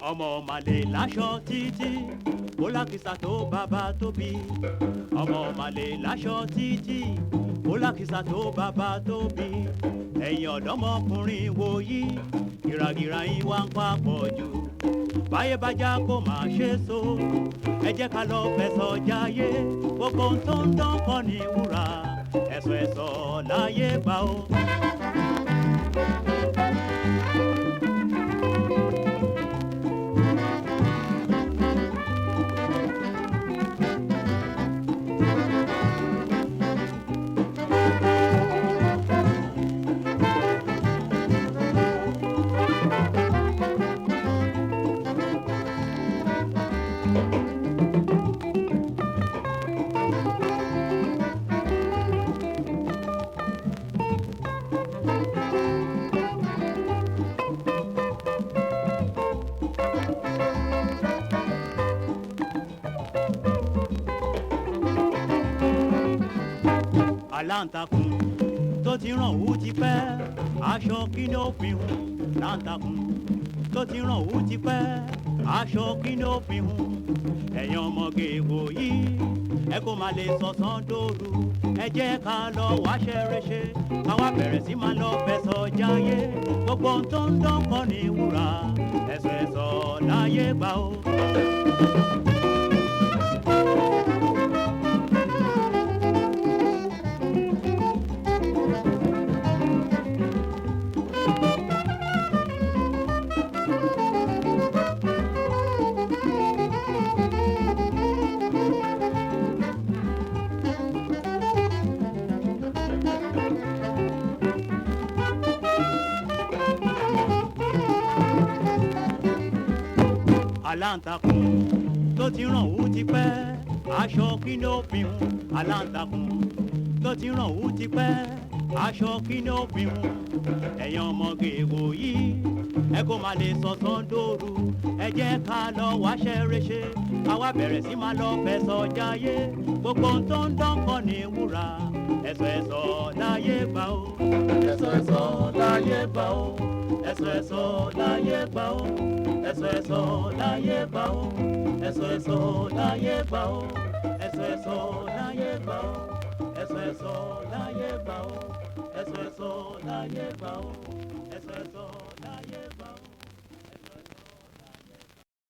ọmọ màlè láṣọ títí ó lákìsà tó bàbá tó bí ọmọ màlè láṣọ títí ó lákìsà tó bàbá tó bí ẹ̀yin ọ̀dọ́mọkùnrin wòyí gìràgìrà yín wá ń papọ̀ jù báyé bá já kó máa ṣe so ẹ jẹ́ ká lọ fẹ̀sọ̀ jayé gbogbo ohun tó ń dán kọ́ ní wúrà ẹ̀sọ̀ ẹ̀sọ̀ láyé gbà ó. Aláǹtakùn tó ti ràn wú ti pẹ́ aṣọ kí ni ó fi hùn láǹtakùn tó ti ràn wú ti pẹ́ aṣọ kí ni ó fi hùn ẹ̀yin ọmọge wòyí ẹ kó má lè sọ̀sán dòru ẹ jẹ́ ká lọ wáṣẹ́ rẹṣẹ́ ká wá bẹ̀rẹ̀ sí máa lọ fẹ̀sọ̀ jayé gbogbo ohun tó ń dán kọ́ ní wúrà ẹ̀sọ̀ ẹ̀sọ̀ láyé gbà ó. Aláǹtakùn tó ti ràn wú ti pẹ́ aṣọ kí ni ó fi hùn aláǹtakùn tó ti ràn wú ti pẹ́ aṣọ kí ni ó fi hùn ẹ̀yin ọmọge wòyí ẹ kó má lè sọ̀sán dòru ẹ jẹ́ ká lọ wáṣẹ́ rẹṣẹ́ ká wá bẹ̀rẹ̀ sí máa lọ fẹ̀sọ̀ jayé gbogbo ohun tó ń dán kọ́ ní wúrà ẹ̀sọ̀ ẹ̀sọ̀ láyé gbà ó. ẹ̀sọ̀ ẹ̀sọ̀ láyé gbà ó. ẹ̀sọ̀ ẹ̀sọ̀ láyé gbà ó. ẹ̀sọ̀ ẹ̀sọ̀ láyé gbà ó. ẹ̀sọ̀ ẹ̀sọ̀ láyé gbà ó. ẹ̀sọ̀ ẹ̀sọ̀ láyé gbà ó. ẹ̀sọ̀ ẹ̀sọ̀ láyé gbà ó. ẹ̀sọ̀ ẹ̀sọ̀ láyé gbà ó.